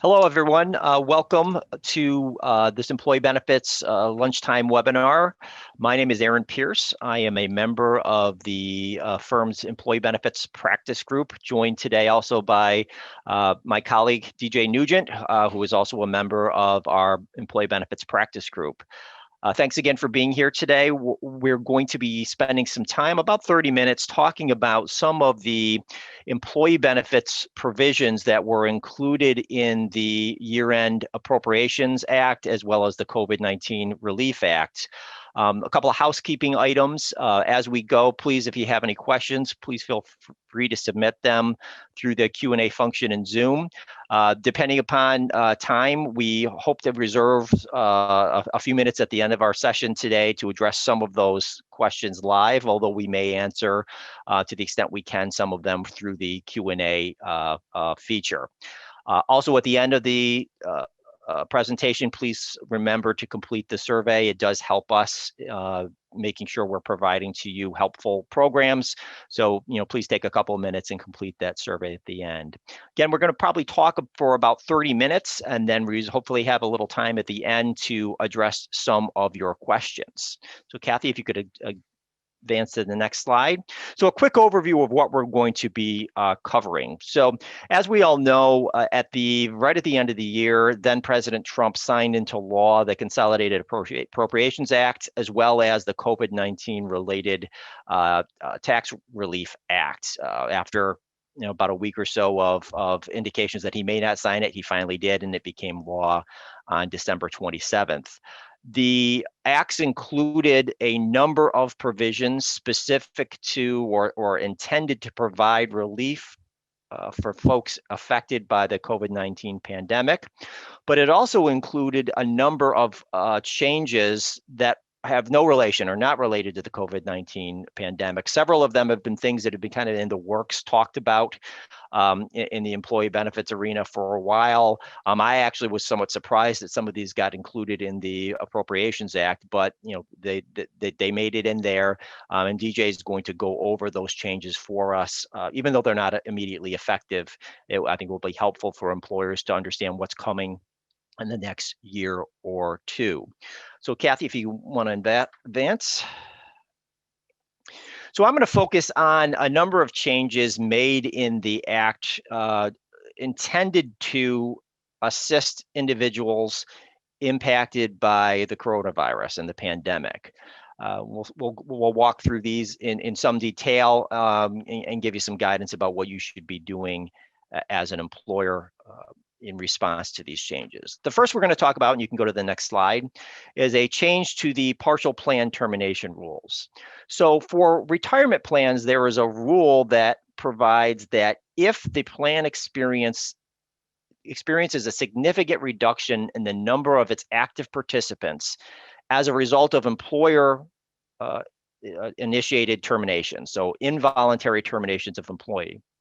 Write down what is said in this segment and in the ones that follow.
Hello, everyone. Welcome to this Employee Benefits lunchtime webinar. My name is Aaron Pierce. I am a member of the firm's Employee Benefits Practice Group, joined today also by my colleague, DJ Nugent, who is also a member of our Employee Benefits Practice Group. Thanks again for being here today. We're going to be spending some time, about 30 minutes, talking about some of the employee benefits provisions that were included in the year-end Appropriations Act, as well as the COVID-19 Relief Act. A couple of housekeeping items as we go. Please, if you have any questions, please feel free to submit them through the Q&A function in Zoom. Depending upon time, we hope to reserve a few minutes at the end of our session today to address some of those questions live, although we may answer to the extent we can some of them through the Q&A feature. Also, at the end of the presentation, please remember to complete the survey. It does help us making sure we're providing to you helpful programs. So, please take a couple of minutes and complete that survey at the end. Again, we're going to probably talk for about 30 minutes, and then we hopefully have a little time at the end to address some of your questions. So, Kathy, if you could advance to the next slide. So a quick overview of what we're going to be covering. So as we all know, right at the end of the year, then President Trump signed into law the Consolidated Appropriations Act, as well as the COVID-19 related Tax Relief Act. After about a week or so of indications that he may not sign it, he finally did, and it became law on December 27th. The acts included a number of provisions specific to or intended to provide relief for folks affected by the COVID-19 pandemic, but it also included a number of changes that have no relation or not related to the COVID-19 pandemic. Several of them have been things that have been kind of in the works, talked about in the employee benefits arena for a while. I actually was somewhat surprised that some of these got included in the Appropriations Act, but they made it in there, and DJ is going to go over those changes for us, even though they're not immediately effective. I think it will be helpful for employers to understand what's coming in the next year or two. So Kathy, if you want to advance. So I'm going to focus on a number of changes made in the Act intended to assist individuals impacted by the coronavirus and the pandemic. We'll walk through these in some detail and give you some guidance about what you should be doing as an employer in response to these changes. The first we're going to talk about, and you can go to the next slide, is a change to the partial plan termination rules. So for retirement plans, there is a rule that provides that if the plan experiences a significant reduction in the number of its active participants as a result of employer initiated termination, so involuntary terminations of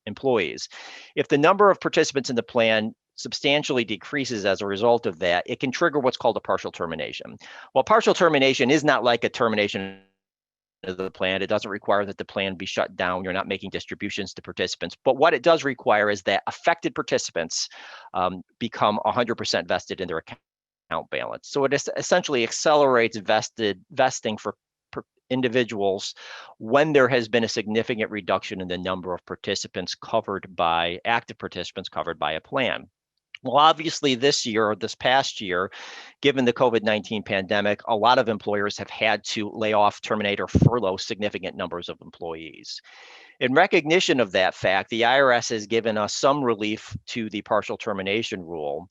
employees. If the number of participants in the plan substantially decreases as a result of that, it can trigger what's called a partial termination. Well, partial termination is not like a termination of the plan. It doesn't require that the plan be shut down. You're not making distributions to participants. But what it does require is that affected participants become 100% vested in their account balance. So it essentially accelerates vesting for individuals when there has been a significant reduction in the number of participants active participants covered by a plan. Well, obviously this past year, given the COVID-19 pandemic, a lot of employers have had to lay off, terminate, or furlough significant numbers of employees. In recognition of that fact, the IRS has given us some relief to the partial termination rule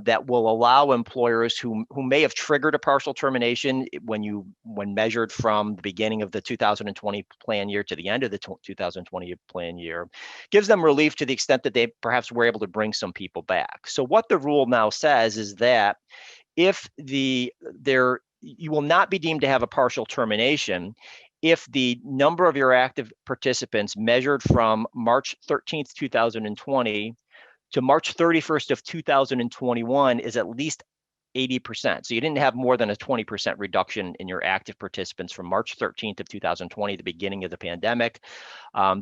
that will allow employers who may have triggered a partial termination when measured from the beginning of the 2020 plan year to the end of the 2020 plan year, gives them relief to the extent that they perhaps were able to bring some people back. So what the rule now says is that if you will not be deemed to have a partial termination if the number of your active participants measured from March 13th, 2020 to March 31st of 2021 is at least 80%. So you didn't have more than a 20% reduction in your active participants from March 13th of 2020, the beginning of the pandemic,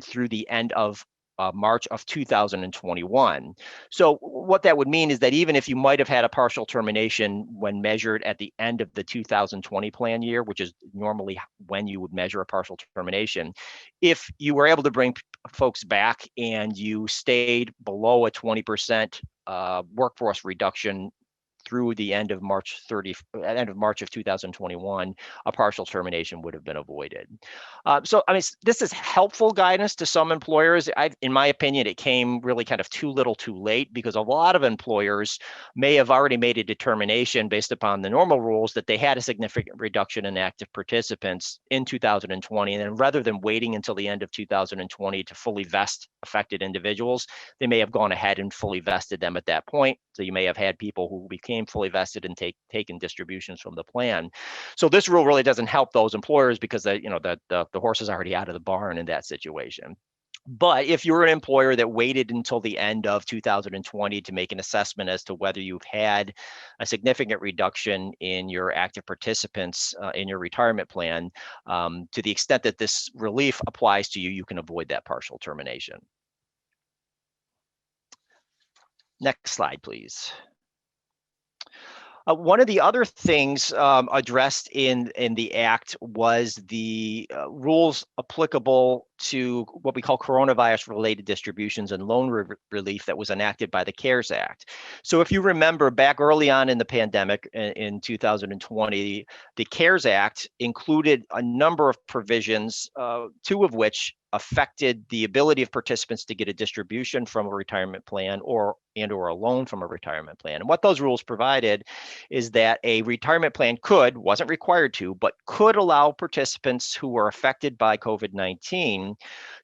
through the end of March of 2021. So what that would mean is that even if you might have had a partial termination when measured at the end of the 2020 plan year, which is normally when you would measure a partial termination, if you were able to bring folks back and you stayed below a 20% workforce reduction through the end of March of 2021, a partial termination would have been avoided. So, I mean, this is helpful guidance to some employers. In my opinion, it came really kind of too little too late, because a lot of employers may have already made a determination based upon the normal rules that they had a significant reduction in active participants in 2020. And then rather than waiting until the end of 2020 to fully vest affected individuals, they may have gone ahead and fully vested them at that point. So you may have had people who became fully vested and taken distributions from the plan. So this rule really doesn't help those employers, because the horse is already out of the barn in that situation. But if you're an employer that waited until the end of 2020 to make an assessment as to whether you've had a significant reduction in your active participants in your retirement plan, to the extent that this relief applies to you, you can avoid that partial termination. Next slide, please. One of the other things addressed in the Act was the rules applicable to what we call coronavirus-related distributions and loan relief that was enacted by the CARES Act. So if you remember, back early on in the pandemic in 2020, the CARES Act included a number of provisions, two of which affected the ability of participants to get a distribution from a retirement plan or a loan from a retirement plan. And what those rules provided is that a retirement plan wasn't required to, but could allow participants who were affected by COVID-19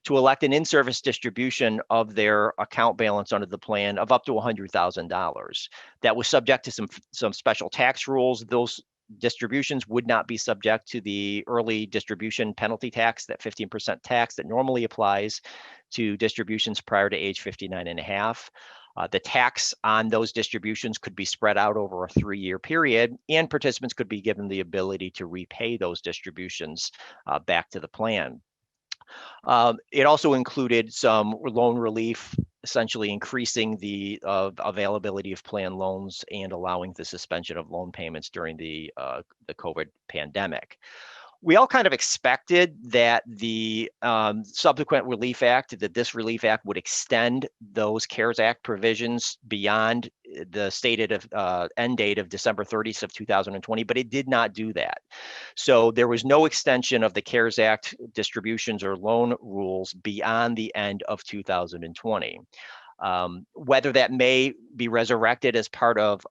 to elect an in-service distribution of their account balance under the plan of up to $100,000. That was subject to some special tax rules. Those distributions would not be subject to the early distribution penalty tax, that 15% tax that normally applies to distributions prior to age 59 and a half. The tax on those distributions could be spread out over a 3-year period, and participants could be given the ability to repay those distributions back to the plan. It also included some loan relief, essentially increasing the availability of plan loans and allowing the suspension of loan payments during the COVID pandemic. We all kind of expected that the subsequent Relief Act, that this Relief Act would extend those CARES Act provisions beyond the stated end date of December 30th of 2020, but it did not do that. So there was no extension of the CARES Act distributions or loan rules beyond the end of 2020. Whether that may be resurrected as part of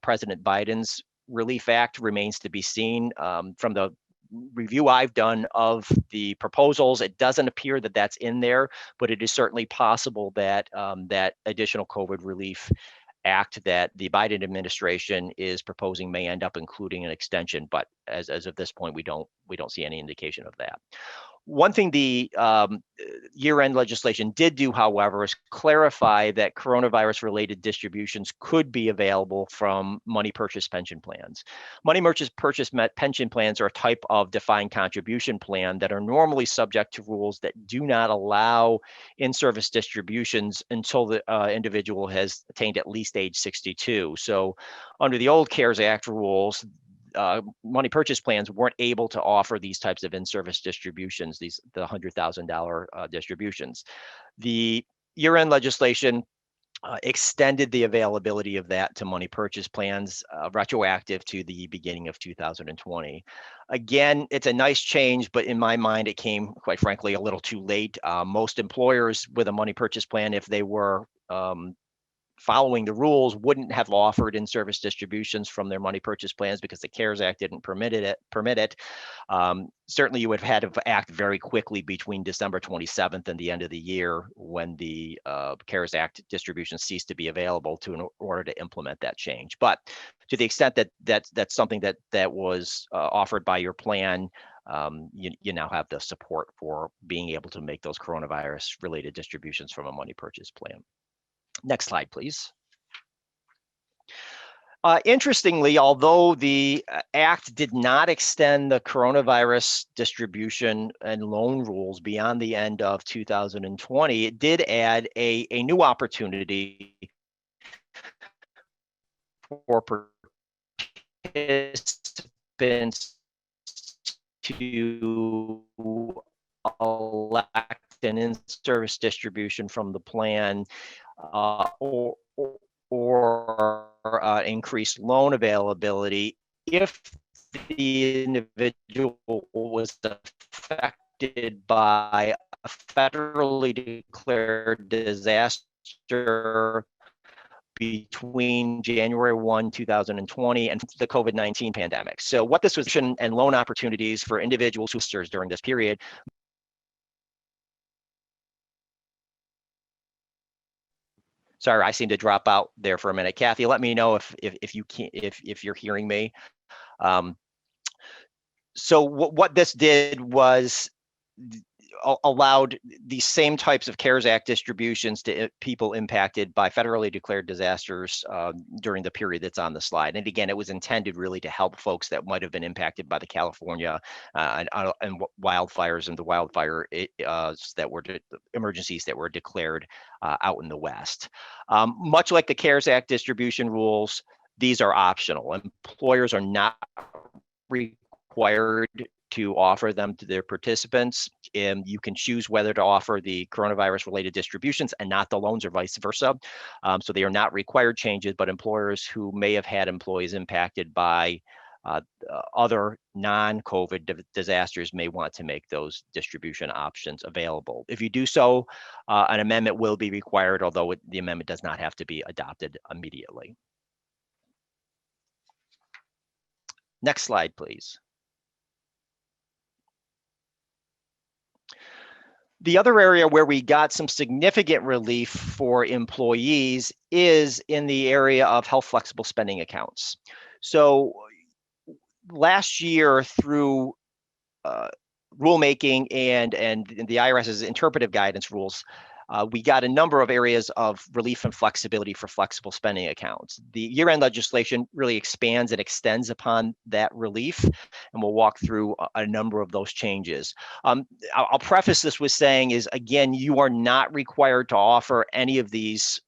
President Biden's Relief Act remains to be seen. From the review I've done of the proposals, it doesn't appear that that's in there, but it is certainly possible that that additional COVID relief act that the Biden administration is proposing may end up including an extension. But as of this point, we don't see any indication of that. One thing the year-end legislation did do, however, is clarify that coronavirus-related distributions could be available from money purchase pension plans. Money purchase pension plans are a type of defined contribution plan that are normally subject to rules that do not allow in-service distributions until the individual has attained at least age 62. So under the old CARES Act rules, money purchase plans weren't able to offer these types of in-service distributions, the $100,000 distributions. The year-end legislation extended the availability of that to money purchase plans, retroactive to the beginning of 2020. Again, it's a nice change, but in my mind, it came, quite frankly, a little too late. Most employers with a money purchase plan, if they were following the rules, wouldn't have offered in-service distributions from their money purchase plans because the CARES Act didn't permit it. Certainly, you would have had to act very quickly between December 27th and the end of the year when the CARES Act distributions ceased to be available in order to implement that change. But to the extent that that's something that was offered by your plan, you now have the support for being able to make those coronavirus-related distributions from a money purchase plan. Next slide, please. Interestingly, although the Act did not extend the coronavirus distribution and loan rules beyond the end of 2020, it did add a new opportunity for participants to elect an in-service distribution from the plan, or increased loan availability if the individual was affected by a federally declared disaster between January 1, 2020 and the COVID-19 pandemic. So what this was, and loan opportunities for individuals who served during this period. Sorry, I seem to drop out there for a minute. Kathy, let me know if you can't, if you're hearing me. So what this did was allowed these same types of CARES Act distributions to people impacted by federally declared disasters during the period that's on the slide. And again, it was intended really to help folks that might have been impacted by the California and wildfires and the wildfire that were emergencies that were declared out in the West. Much like the CARES Act distribution rules, these are optional. Employers are not required to offer them to their participants. And you can choose whether to offer the coronavirus related distributions and not the loans, or vice versa. So they are not required changes, but employers who may have had employees impacted by other non-COVID disasters may want to make those distribution options available. If you do so, an amendment will be required, although the amendment does not have to be adopted immediately. Next slide, please. The other area where we got some significant relief for employees is in the area of health flexible spending accounts. So last year, through rulemaking and the IRS's interpretive guidance rules, we got a number of areas of relief and flexibility for flexible spending accounts. The year-end legislation really expands and extends upon that relief, and we'll walk through a number of those changes. I'll preface this with saying is, again, you are not required to offer any of these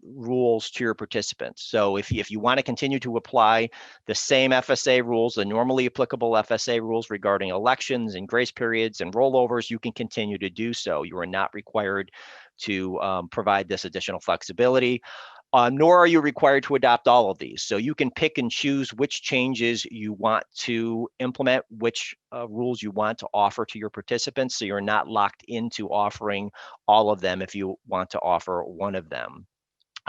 rules to your participants. So if you want to continue to apply the same FSA rules, the normally applicable FSA rules regarding elections and grace periods and rollovers, you can continue to do so. You are not required to provide this additional flexibility, nor are you required to adopt all of these. So you can pick and choose which changes you want to implement, which rules you want to offer to your participants. So you're not locked into offering all of them if you want to offer one of them.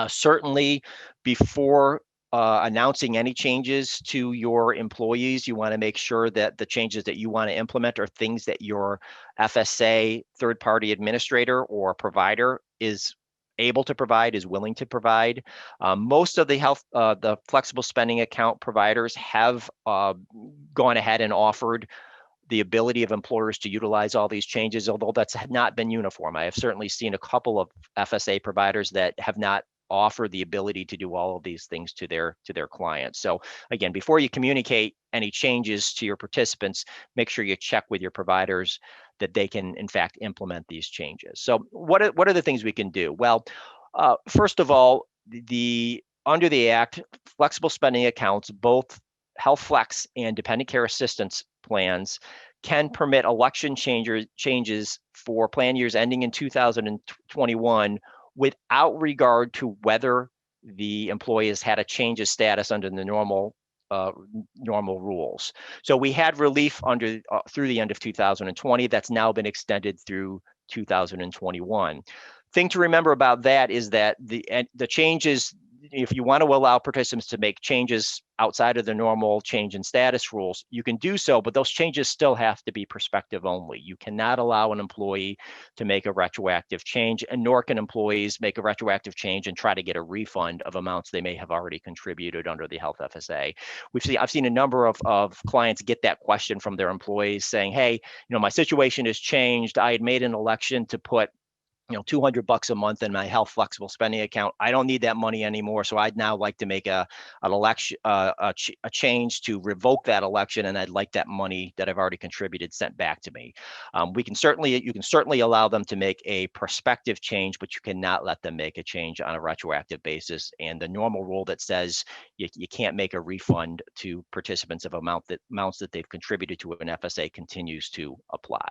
Certainly, before announcing any changes to your employees, you want to make sure that the changes that you want to implement are things that your FSA third-party administrator or provider is able to provide, is willing to provide. Most of the flexible spending account providers have gone ahead and offered the ability of employers to utilize all these changes, although that's not been uniform. I have certainly seen a couple of FSA providers that have not offered the ability to do all of these things to their clients. So again, before you communicate any changes to your participants, make sure you check with your providers that they can in fact implement these changes. So what are the things we can do? Well, first of all, under the Act, flexible spending accounts, both Health Flex and dependent care assistance plans, can permit election changes for plan years ending in 2021 without regard to whether the employee has had a change of status under the normal rules. So we had relief through the end of 2020. That's now been extended through 2021. Thing to remember about that is that the changes, if you want to allow participants to make changes outside of the normal change in status rules, you can do so, but those changes still have to be prospective only. You cannot allow an employee to make a retroactive change, and nor can employees make a retroactive change and try to get a refund of amounts they may have already contributed under the Health FSA. I've seen a number of clients get that question from their employees saying, hey, my situation has changed. I had made an election to put $200 a month in my health flexible spending account. I don't need that money anymore. So I'd now like to make an election, a change to revoke that election, and I'd like that money that I've already contributed sent back to me. You can certainly allow them to make a prospective change, but you cannot let them make a change on a retroactive basis. And the normal rule that says you can't make a refund to participants of amounts that they've contributed to an FSA continues to apply.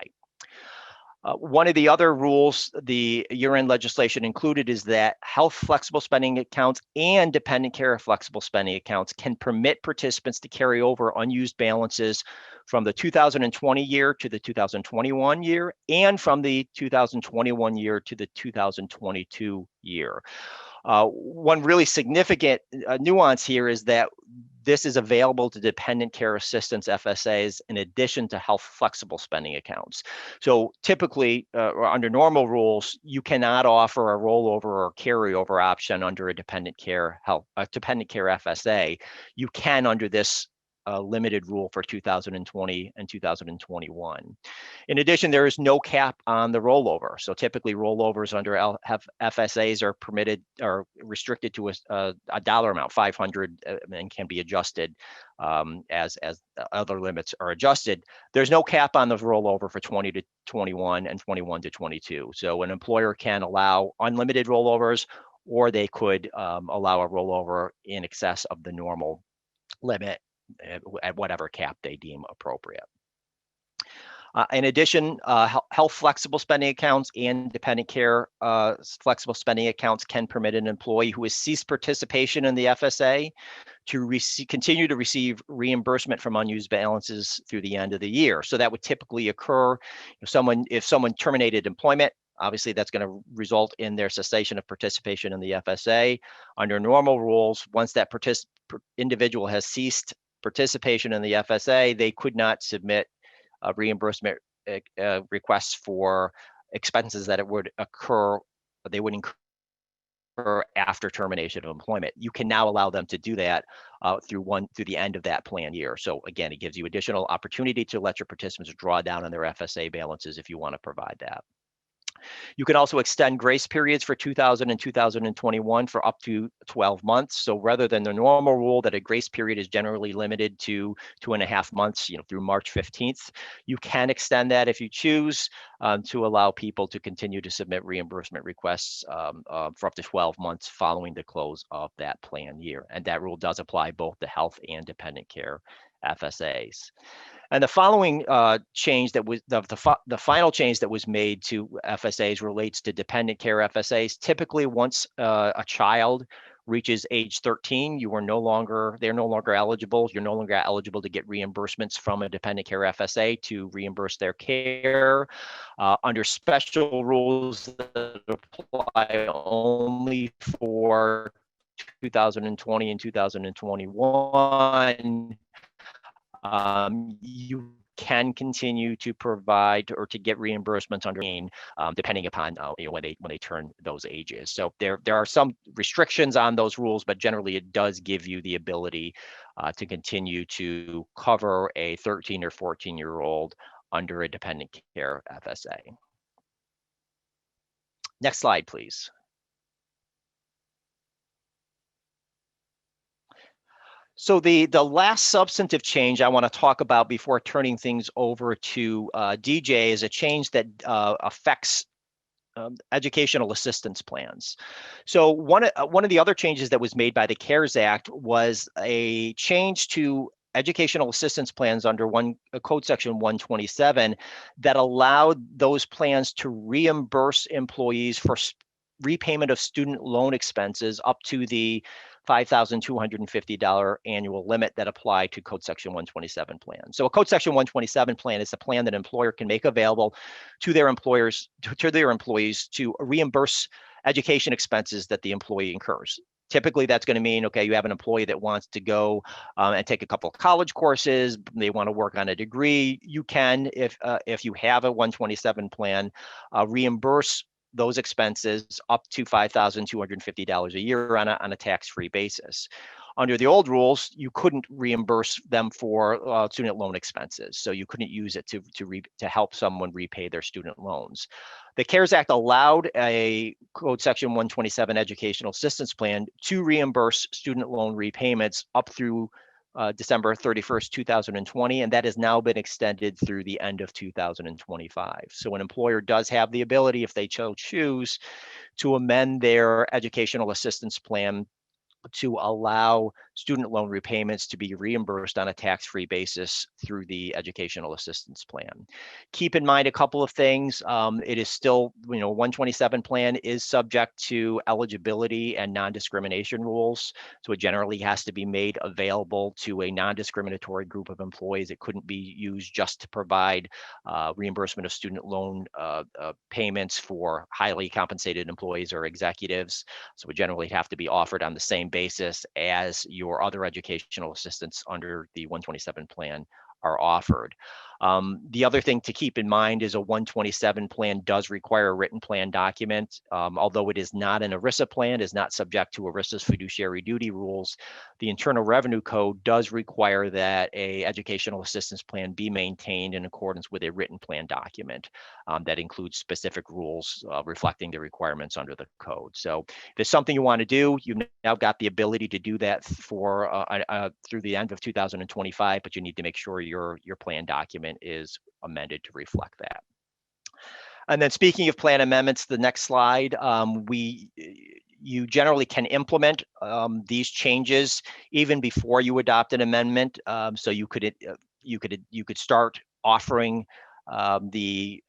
One of the other rules the year-end legislation included is that health flexible spending accounts and dependent care flexible spending accounts can permit participants to carry over unused balances from the 2020 year to the 2021 year and from the 2021 year to the 2022 year. One really significant nuance here is that this is available to dependent care assistance FSAs in addition to health flexible spending accounts. So typically, or under normal rules, you cannot offer a rollover or carryover option under a dependent care FSA. You can under this limited rule for 2020 and 2021. In addition, there is no cap on the rollover. So typically rollovers under FSAs are permitted or restricted to a dollar amount, 500, and can be adjusted as other limits are adjusted. There's no cap on the rollover for 20 to 21 and 21 to 22. So an employer can allow unlimited rollovers, or they could allow a rollover in excess of the normal limit at whatever cap they deem appropriate. In addition, health flexible spending accounts and dependent care flexible spending accounts can permit an employee who has ceased participation in the FSA to continue to receive reimbursement from unused balances through the end of the year. So that would typically occur if someone terminated employment. Obviously, that's going to result in their cessation of participation in the FSA. Under normal rules, once that individual has ceased participation in the FSA, they could not submit reimbursement requests for expenses that they would incur after termination of employment. You can now allow them to do that through the end of that plan year. So again, it gives you additional opportunity to let your participants draw down on their FSA balances if you want to provide that. You can also extend grace periods for 2000 and 2021 for up to 12 months. So rather than the normal rule that a grace period is generally limited to 2.5 months, through March 15th, you can extend that if you choose to allow people to continue to submit reimbursement requests for up to 12 months following the close of that plan year. And that rule does apply both to health and dependent care FSAs. And the following change that was the final change that was made to FSAs relates to dependent care FSAs. Typically, once a child reaches age 13, they're no longer eligible. You're no longer eligible to get reimbursements from a dependent care FSA to reimburse their care. Under special rules that apply only for 2020 and 2021, you can continue to provide or to get reimbursements under depending upon when they turn those ages. So there are some restrictions on those rules, but generally it does give you the ability to continue to cover a 13 or 14-year-old under a dependent care FSA. Next slide, please. So the last substantive change I want to talk about before turning things over to DJ is a change that affects educational assistance plans. So one of the other changes that was made by the CARES Act was a change to educational assistance plans under Code Section 127 that allowed those plans to reimburse employees for repayment of student loan expenses up to the $5,250 annual limit that apply to Code Section 127 plan. So a Code Section 127 plan is a plan that an employer can make available to their employees to reimburse education expenses that the employee incurs. Typically, that's going to mean, okay, you have an employee that wants to go and take a couple of college courses. They want to work on a degree. You can, if you have a 127 plan, reimburse those expenses up to $5,250 a year on a tax-free basis. Under the old rules, you couldn't reimburse them for student loan expenses, so you couldn't use it to help someone repay their student loans. The CARES Act allowed a Code Section 127 educational assistance plan to reimburse student loan repayments up through December 31st, 2020, and that has now been extended through the end of 2025. So an employer does have the ability, if they choose, to amend their educational assistance plan to allow student loan repayments to be reimbursed on a tax-free basis through the educational assistance plan. Keep in mind a couple of things. It is still, 127 plan is subject to eligibility and non-discrimination rules. So it generally has to be made available to a non-discriminatory group of employees. It couldn't be used just to provide reimbursement of student loan payments for highly compensated employees or executives. So it generally have to be offered on the same basis as your other educational assistance under the 127 plan are offered. The other thing to keep in mind is a 127 plan does require a written plan document. Although it is not an ERISA plan, is not subject to ERISA's fiduciary duty rules, the Internal Revenue Code does require that a educational assistance plan be maintained in accordance with a written plan document that includes specific rules reflecting the requirements under the code. So if it's something you want to do, you've now got the ability to do that for through the end of 2025, but you need to make sure your plan document is amended to reflect that. And then speaking of plan amendments, the next slide, you generally can implement these changes even before you adopt an amendment. So you could start offering the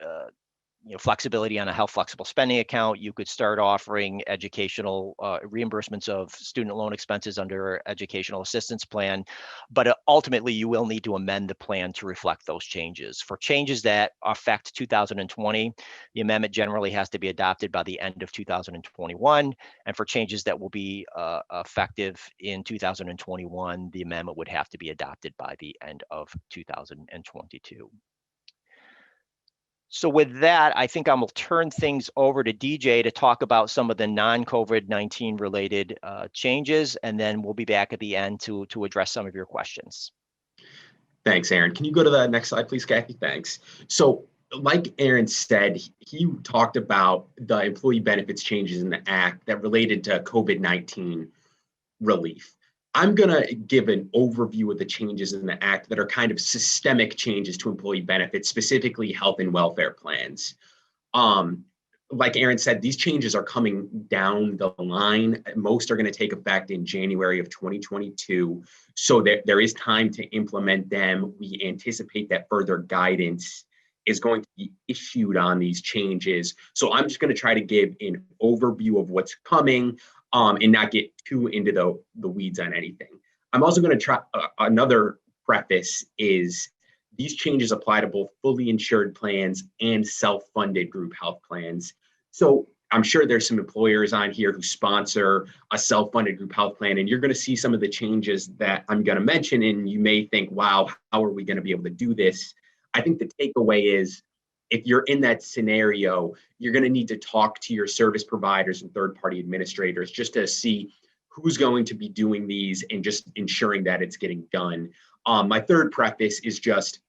flexibility on a health flexible spending account. You could start offering educational reimbursements of student loan expenses under educational assistance plan, but ultimately you will need to amend the plan to reflect those changes. For changes that affect 2020, the amendment generally has to be adopted by the end of 2021, and for changes that will be effective in 2021, the amendment would have to be adopted by the end of 2022. So with that, I think I'm going to turn things over to DJ to talk about some of the non-COVID-19 related changes, and then we'll be back at the end to address some of your questions. Thanks, Aaron. Can you go to the next slide, please, Kathy? Thanks. So like Aaron said, he talked about the employee benefits changes in the Act that related to COVID-19 relief. I'm going to give an overview of the changes in the Act that are kind of systemic changes to employee benefits, specifically health and welfare plans. Like Aaron said, these changes are coming down the line. Most are going to take effect in January of 2022. So there is time to implement them. We anticipate that further guidance is going to be issued on these changes. So I'm just going to try to give an overview of what's coming and not get too into the weeds on anything. I'm also going to try another preface is these changes apply to both fully insured plans and self-funded group health plans. So I'm sure there's some employers on here who sponsor a self-funded group health plan, and you're going to see some of the changes that I'm going to mention, and you may think, wow, how are we going to be able to do this? I think the takeaway is if you're in that scenario, you're going to need to talk to your service providers and third-party administrators just to see who's going to be doing these and just ensuring that it's getting done. My third preface is just,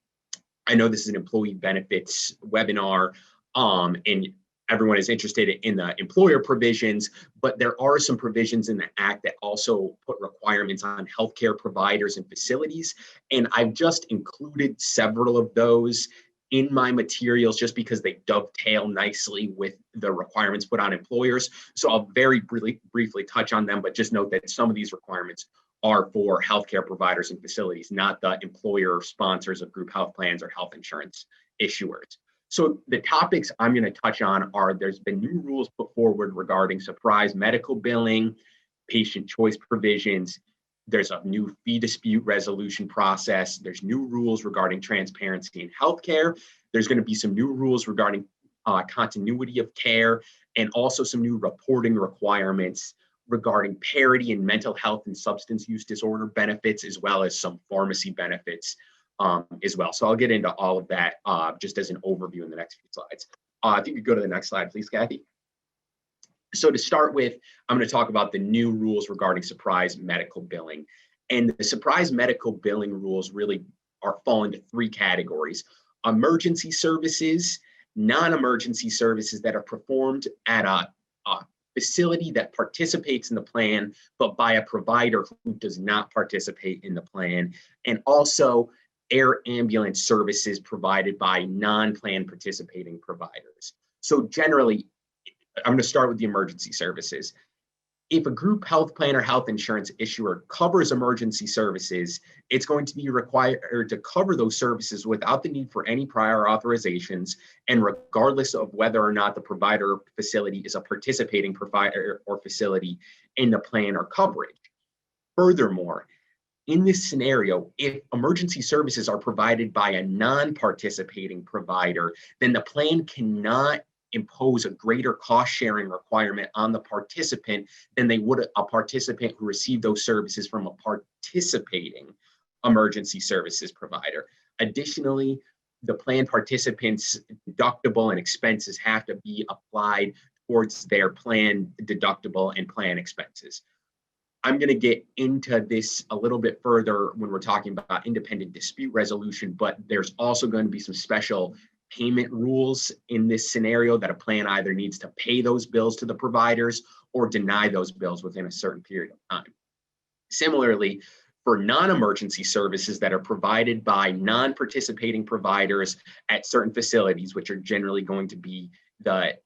I know this is an employee benefits webinar, and everyone is interested in the employer provisions, but there are some provisions in the Act that also put requirements on healthcare providers and facilities. And I've just included several of those in my materials just because they dovetail nicely with the requirements put on employers. So I'll very briefly touch on them, but just note that some of these requirements are for healthcare providers and facilities, not the employer sponsors of group health plans or health insurance issuers. So the topics I'm going to touch on are there's been new rules put forward regarding surprise medical billing, patient choice provisions. There's a new fee dispute resolution process. There's new rules regarding transparency in healthcare. There's going to be some new rules regarding continuity of care, and also some new reporting requirements regarding parity in mental health and substance use disorder benefits, as well as some pharmacy benefits as well. So I'll get into all of that just as an overview in the next few slides. If you could go to the next slide, please, Kathy. So to start with, I'm going to talk about the new rules regarding surprise medical billing. And the surprise medical billing rules really fall into three categories: emergency services, non-emergency services that are performed at a facility that participates in the plan, but by a provider who does not participate in the plan, and also air ambulance services provided by non-plan participating providers. So generally, I'm going to start with the emergency services. If a group health plan or health insurance issuer covers emergency services, it's going to be required to cover those services without the need for any prior authorizations, and regardless of whether or not the provider or facility is a participating provider or facility in the plan or coverage. Furthermore, in this scenario, if emergency services are provided by a non-participating provider, then the plan cannot impose a greater cost sharing requirement on the participant than they would a participant who received those services from a participating emergency services provider. Additionally, the plan participants' deductible and expenses have to be applied towards their plan deductible and plan expenses. I'm going to get into this a little bit further when we're talking about independent dispute resolution, but there's also going to be some special payment rules in this scenario that a plan either needs to pay those bills to the providers or deny those bills within a certain period of time. Similarly, for non-emergency services that are provided by non-participating providers at certain facilities, which are generally going to be the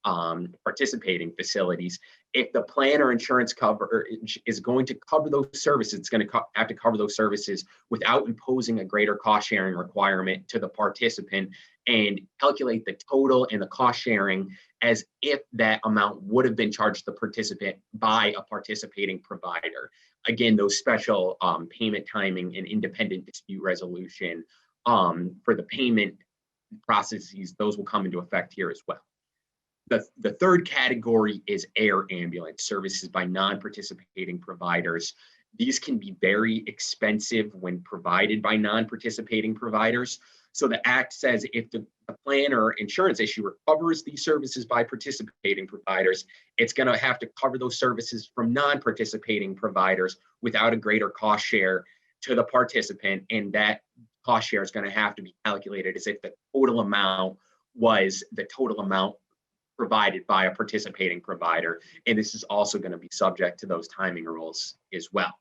participating facilities, if the plan or insurance coverage is going to cover those services, it's going to have to cover those services without imposing a greater cost sharing requirement to the participant, and calculate the total and the cost sharing as if that amount would have been charged to the participant by a participating provider. Again, those special payment timing and independent dispute resolution for the payment processes, those will come into effect here as well. The third category is air ambulance services by non-participating providers. These can be very expensive when provided by non-participating providers. So the Act says if the plan or insurance issuer covers these services by participating providers, it's going to have to cover those services from non-participating providers without a greater cost share to the participant. And that cost share is going to have to be calculated as if the total amount was the total amount provided by a participating provider. And this is also going to be subject to those timing rules as well.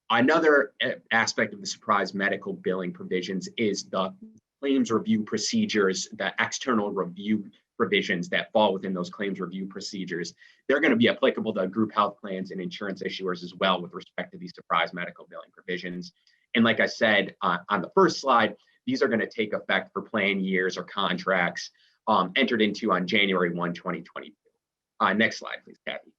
Another aspect of the surprise medical billing provisions is the claims review procedures, the external review provisions that fall within those claims review procedures. They're going to be applicable to group health plans and insurance issuers as well with respect to these surprise medical billing provisions. And like I said on the first slide, these are going to take effect for plan years or contracts entered into on January 1, 2022. Next slide, please, Kathy.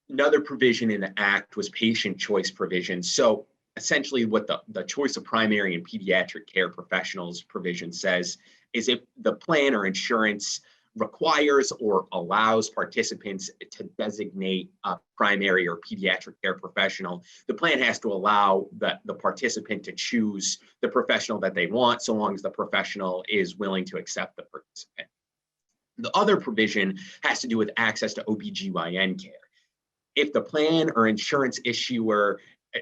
Another provision in the Act was patient choice provisions. So essentially what the choice of primary and pediatric care professionals provision says is if the plan or insurance requires or allows participants to designate a primary or pediatric care professional, the plan has to allow the participant to choose the professional that they want, so long as the professional is willing to accept the participant. The other provision has to do with access to OBGYN care. If the plan or insurance issuer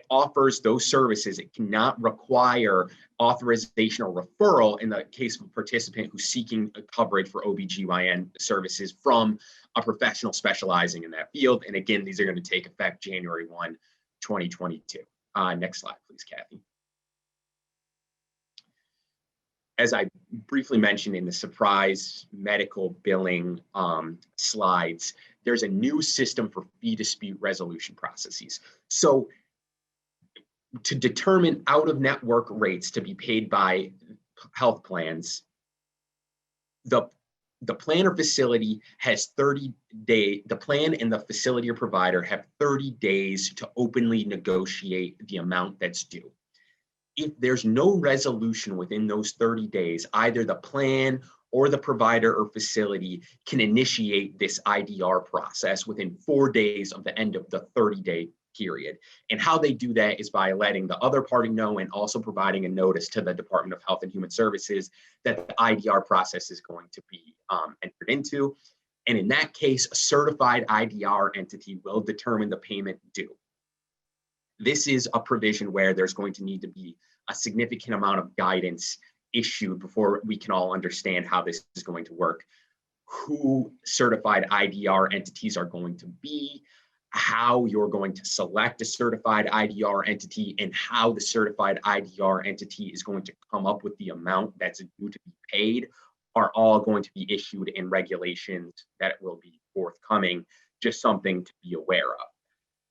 offers those services, it cannot require authorization or referral in the case of a participant who's seeking coverage for OBGYN services from a professional specializing in that field. And again, these are going to take effect January 1, 2022. Next slide, please, Kathy. As I briefly mentioned in the surprise medical billing slides, there's a new system for fee dispute resolution processes. So to determine out-of-network rates to be paid by health plans, the plan or facility has 30 days, the plan and the facility or provider have 30 days to openly negotiate the amount that's due. If there's no resolution within those 30 days, either the plan or the provider or facility can initiate this IDR process within 4 days of the end of the 30-day period. And how they do that is by letting the other party know and also providing a notice to the Department of Health and Human Services that the IDR process is going to be entered into. And in that case, a certified IDR entity will determine the payment due. This is a provision where there's going to need to be a significant amount of guidance issued before we can all understand how this is going to work, who certified IDR entities are going to be, how you're going to select a certified IDR entity, and how the certified IDR entity is going to come up with the amount that's due to be paid are all going to be issued in regulations that will be forthcoming, just something to be aware of.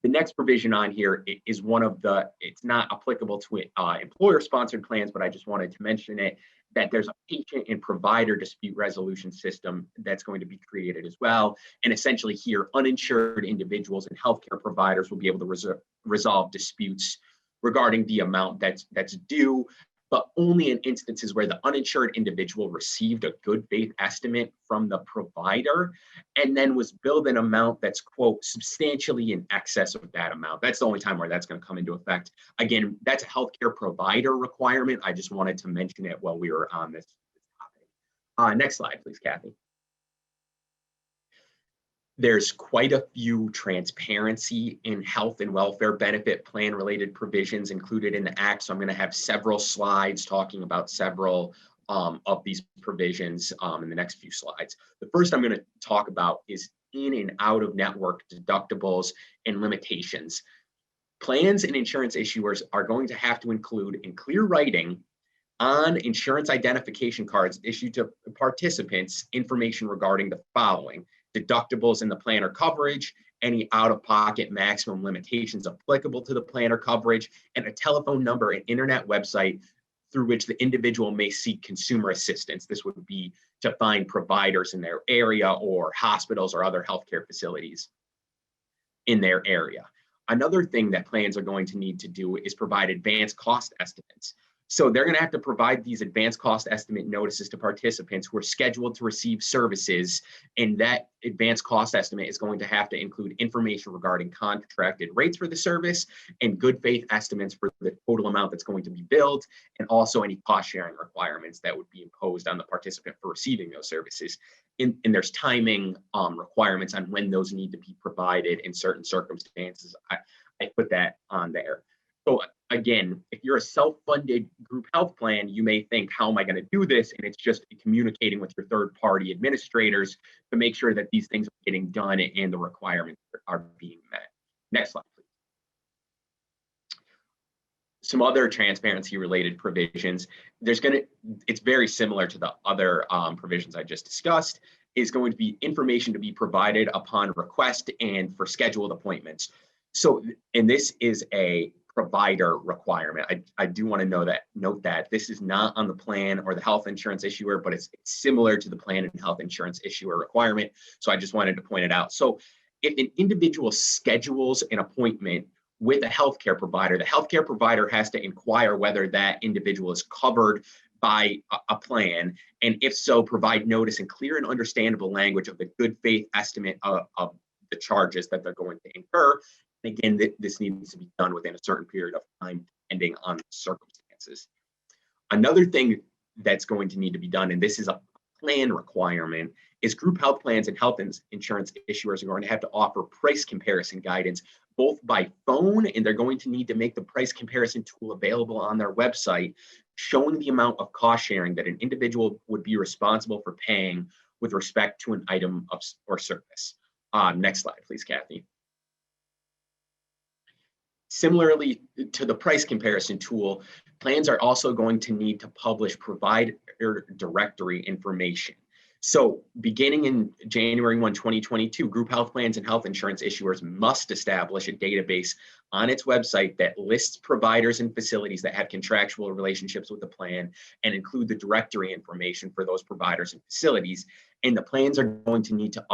The next provision on here is one of the, it's not applicable to employer-sponsored plans, but I just wanted to mention it, that there's a patient and provider dispute resolution system that's going to be created as well. And essentially here, uninsured individuals and healthcare providers will be able to resolve disputes regarding the amount that's due, but only in instances where the uninsured individual received a good faith estimate from the provider and then was billed an amount that's, quote, substantially in excess of that amount. That's the only time where that's going to come into effect. Again, that's a healthcare provider requirement. I just wanted to mention it while we were on this topic. Next slide, please, Kathy. There's quite a few transparency in health and welfare benefit plan related provisions included in the Act. So I'm going to have several slides talking about several of these provisions in the next few slides. The first I'm going to talk about is in and out of network deductibles and limitations. Plans and insurance issuers are going to have to include in clear writing on insurance identification cards issued to participants information regarding the following: deductibles in the plan or coverage, any out-of-pocket maximum limitations applicable to the plan or coverage, and a telephone number and internet website through which the individual may seek consumer assistance. This would be to find providers in their area or hospitals or other healthcare facilities in their area. Another thing that plans are going to need to do is provide advanced cost estimates. So they're going to have to provide these advanced cost estimate notices to participants who are scheduled to receive services. And that advanced cost estimate is going to have to include information regarding contracted rates for the service and good faith estimates for the total amount that's going to be billed, and also any cost sharing requirements that would be imposed on the participant for receiving those services. And there's timing requirements on when those need to be provided in certain circumstances. I put that on there. So again, if you're a self-funded group health plan, you may think, how am I going to do this? And it's just communicating with your third-party administrators to make sure that these things are getting done and the requirements are being met. Next slide, please. Some other transparency-related provisions. It's very similar to the other provisions I just discussed, is going to be information to be provided upon request and for scheduled appointments. So, and this is a provider requirement. I do want to note that this is not on the plan or the health insurance issuer, but it's similar to the plan and health insurance issuer requirement. So I just wanted to point it out. So if an individual schedules an appointment with a healthcare provider, the healthcare provider has to inquire whether that individual is covered by a plan, and if so, provide notice in clear and understandable language of the good faith estimate of the charges that they're going to incur. And again, this needs to be done within a certain period of time, depending on the circumstances. Another thing that's going to need to be done, and this is a plan requirement, is group health plans and health insurance issuers are going to have to offer price comparison guidance both by phone, and they're going to need to make the price comparison tool available on their website, showing the amount of cost sharing that an individual would be responsible for paying with respect to an item or service. Next slide, please, Kathy. Similarly to the price comparison tool, plans are also going to need to publish provider directory information. So beginning in January 1, 2022, group health plans and health insurance issuers must establish a database on its website that lists providers and facilities that have contractual relationships with the plan and include the directory information for those providers and facilities. And the plans are going to need to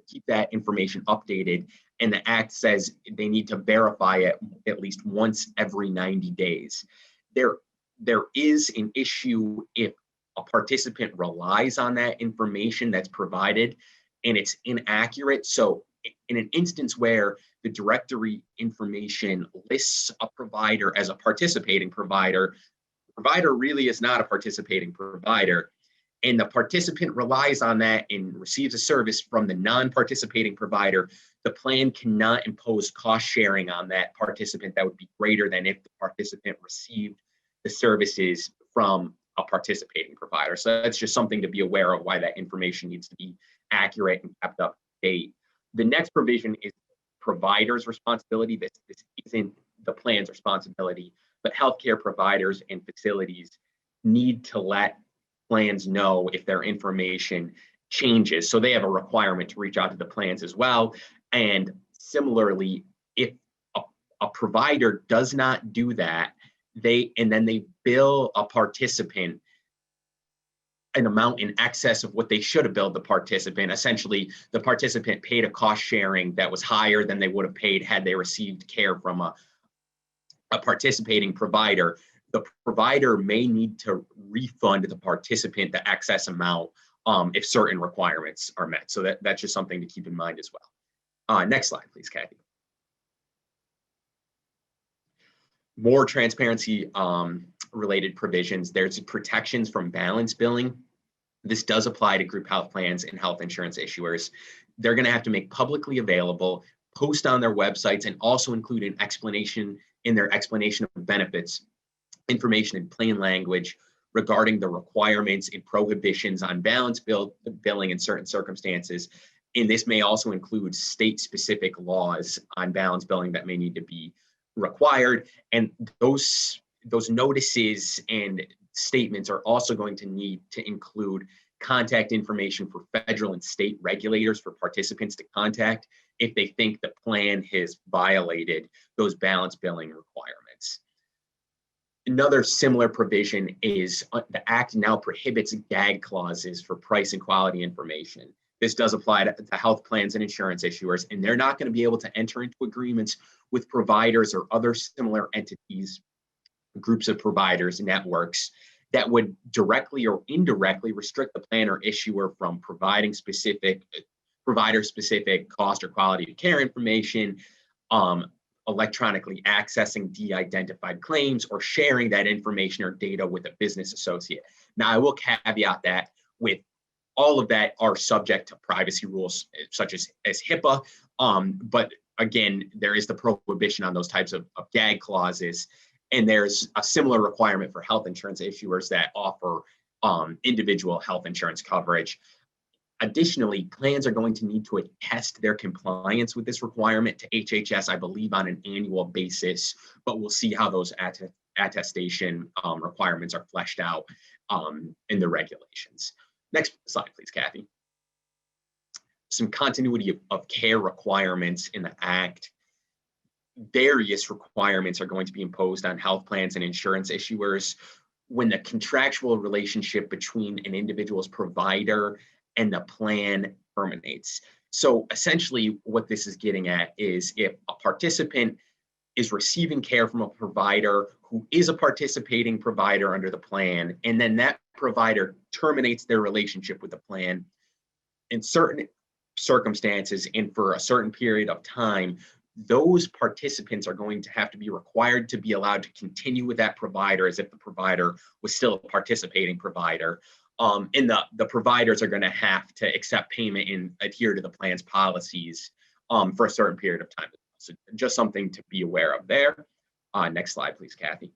keep that information updated. And the Act says they need to verify it at least once every 90 days. There is an issue if a participant relies on that information that's provided and it's inaccurate. So in an instance where the directory information lists a provider as a participating provider, the provider really is not a participating provider, and the participant relies on that and receives a service from the non-participating provider, the plan cannot impose cost sharing on that participant that would be greater than if the participant received the services from a participating provider. So that's just something to be aware of, why that information needs to be accurate and kept up to date. The next provision is provider's responsibility. This isn't the plan's responsibility, but healthcare providers and facilities need to let plans know if their information changes. So they have a requirement to reach out to the plans as well. And similarly, if a provider does not do that, then they bill a participant an amount in excess of what they should have billed the participant. Essentially, the participant paid a cost sharing that was higher than they would have paid had they received care from a participating provider. The provider may need to refund the participant the excess amount if certain requirements are met. So that's just something to keep in mind as well. Next slide, please, Kathy. More transparency related provisions. There's protections from balance billing. This does apply to group health plans and health insurance issuers. They're going to have to make publicly available, post on their websites, and also include an explanation in their explanation of benefits, information in plain language regarding the requirements and prohibitions on balance billing in certain circumstances. And this may also include state-specific laws on balance billing that may need to be required. And those notices and statements are also going to need to include contact information for federal and state regulators for participants to contact if they think the plan has violated those balance billing requirements. Another similar provision is the Act now prohibits gag clauses for price and quality information. This does apply to health plans and insurance issuers, and they're not going to be able to enter into agreements with providers or other similar entities, groups of providers, networks that would directly or indirectly restrict the plan or issuer from providing provider-specific cost or quality of care information, electronically accessing de-identified claims, or sharing that information or data with a business associate. Now, I will caveat that with all of that are subject to privacy rules such as HIPAA, but again, there is the prohibition on those types of gag clauses, and there's a similar requirement for health insurance issuers that offer individual health insurance coverage. Additionally, plans are going to need to attest their compliance with this requirement to HHS, I believe, on an annual basis, but we'll see how those attestation requirements are fleshed out in the regulations. Next slide, please, Kathy. Some continuity of care requirements in the Act. Various requirements are going to be imposed on health plans and insurance issuers when the contractual relationship between an individual's provider and the plan terminates. So essentially what this is getting at is if a participant is receiving care from a provider who is a participating provider under the plan, and then that provider terminates their relationship with the plan in certain circumstances and for a certain period of time, those participants are going to have to be required to be allowed to continue with that provider as if the provider was still a participating provider. And the providers are going to have to accept payment and adhere to the plan's policies for a certain period of time. So just something to be aware of there. Next slide, please, Kathy.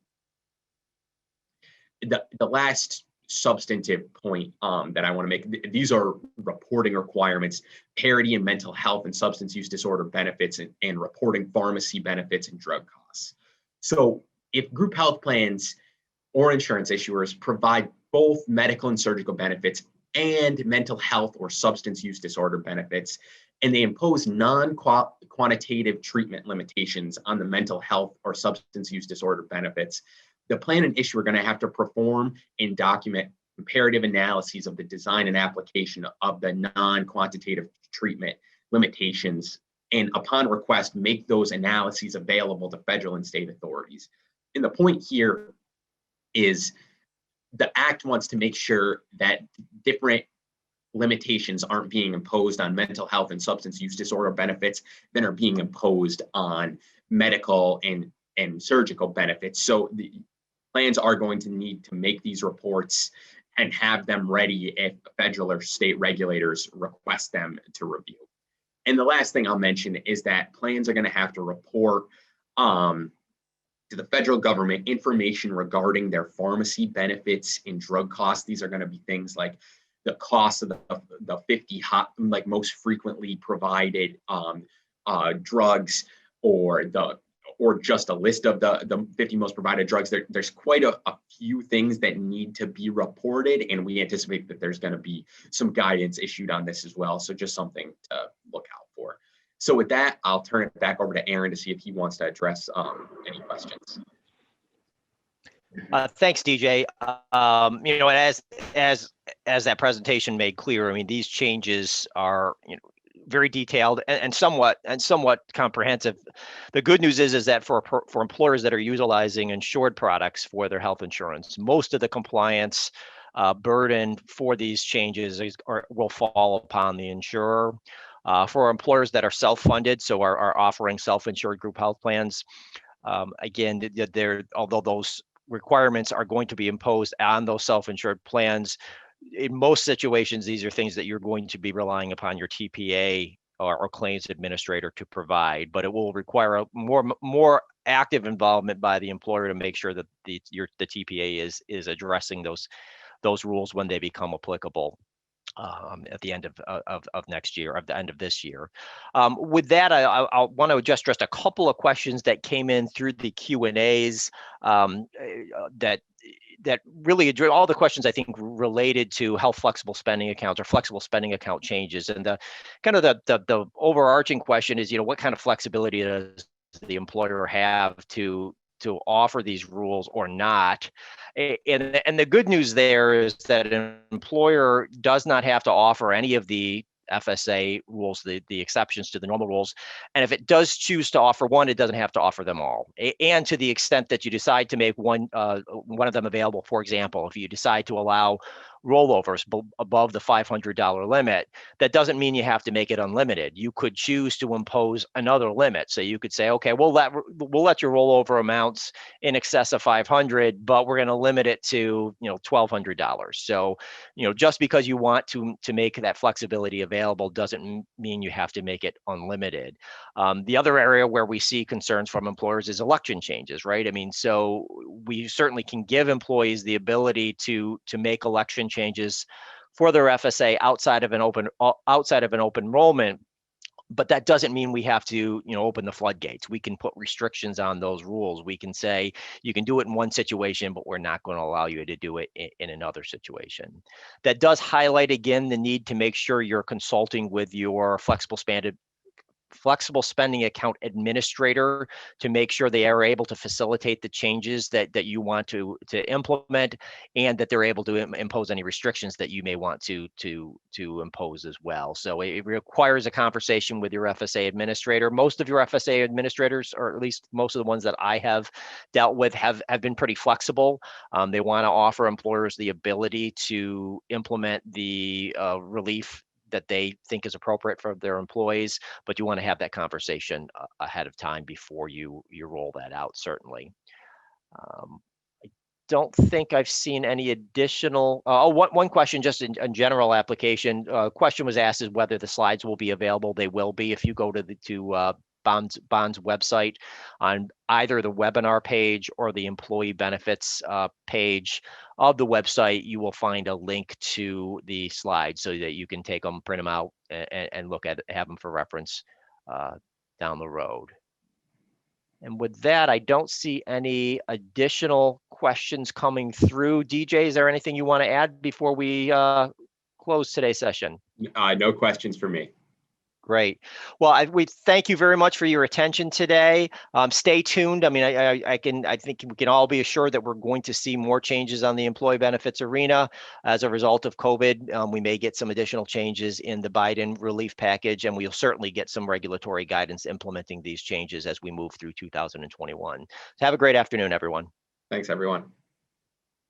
The last substantive point that I want to make, these are reporting requirements, parity in mental health and substance use disorder benefits, and reporting pharmacy benefits and drug costs. So if group health plans or insurance issuers provide both medical and surgical benefits and mental health or substance use disorder benefits, and they impose non-quantitative treatment limitations on the mental health or substance use disorder benefits, the plan and issuer are going to have to perform and document comparative analyses of the design and application of the non-quantitative treatment limitations, and upon request, make those analyses available to federal and state authorities. And the point here is the Act wants to make sure that different limitations aren't being imposed on mental health and substance use disorder benefits than are being imposed on medical and surgical benefits. So the plans are going to need to make these reports, and have them ready if federal or state regulators request them to review. And the last thing I'll mention is that plans are going to have to report to the federal government information regarding their pharmacy benefits and drug costs. These are going to be things like the cost of the 50 most frequently provided drugs, or just a list of the 50 most provided drugs. There's quite a few things that need to be reported, and we anticipate that there's going to be some guidance issued on this as well. So just something to look out for. So with that, I'll turn it back over to Aaron to see if he wants to address any questions. Thanks, DJ. As that presentation made clear, I mean, these changes are very detailed and somewhat comprehensive. The good news is that for employers that are utilizing insured products for their health insurance, most of the compliance burden for these changes will fall upon the insurer. For employers that are self-funded, so are offering self-insured group health plans, again, although those requirements are going to be imposed on those self-insured plans, in most situations, these are things that you're going to be relying upon your TPA or claims administrator to provide, but it will require a more active involvement by the employer to make sure that the TPA is addressing those rules when they become applicable at the end of next year, at the end of this year. With that, I want to just address a couple of questions that came in through the Q&As that really address all the questions I think related to health flexible spending accounts or flexible spending account changes. And the overarching question is, what kind of flexibility does the employer have to offer these rules or not? And the good news there is that an employer does not have to offer any of the FSA rules, the exceptions to the normal rules. And if it does choose to offer one, it doesn't have to offer them all. And to the extent that you decide to make one of them available, for example, if you decide to allow rollovers above the $500 limit, that doesn't mean you have to make it unlimited. You could choose to impose another limit. So you could say, okay, we'll let your rollover amounts in excess of $500, but we're going to limit it to $1,200. So just because you want to make that flexibility available doesn't mean you have to make it unlimited. The other area where we see concerns from employers is election changes, right? I mean, so we certainly can give employees the ability to make election changes for their FSA outside of an open enrollment, but that doesn't mean we have to open the floodgates. We can put restrictions on those rules. We can say you can do it in one situation, but we're not going to allow you to do it in another situation. That does highlight again the need to make sure you're consulting with your flexible spending account administrator to make sure they are able to facilitate the changes that you want to implement, and that they're able to impose any restrictions that you may want to impose as well. So it requires a conversation with your FSA administrator. Most of your FSA administrators, or at least most of the ones that I have dealt with, have been pretty flexible. They want to offer employers the ability to implement the relief that they think is appropriate for their employees, but you want to have that conversation ahead of time before you roll that out, certainly. I don't think I've seen any additional, one question just in general application. Question was asked is whether the slides will be available. They will be. If you go to Bond's website on either the webinar page or the employee benefits page of the website, you will find a link to the slides so that you can take them, print them out, and look at it, have them for reference down the road. And with that, I don't see any additional questions coming through. DJ, is there anything you want to add before we close today's session? No questions for me. Great. Well, we thank you very much for your attention today. Stay tuned. I mean, I think we can all be assured that we're going to see more changes on the employee benefits arena as a result of COVID. We may get some additional changes in the Biden relief package, and we'll certainly get some regulatory guidance implementing these changes as we move through 2021. So have a great afternoon, everyone. Thanks, everyone.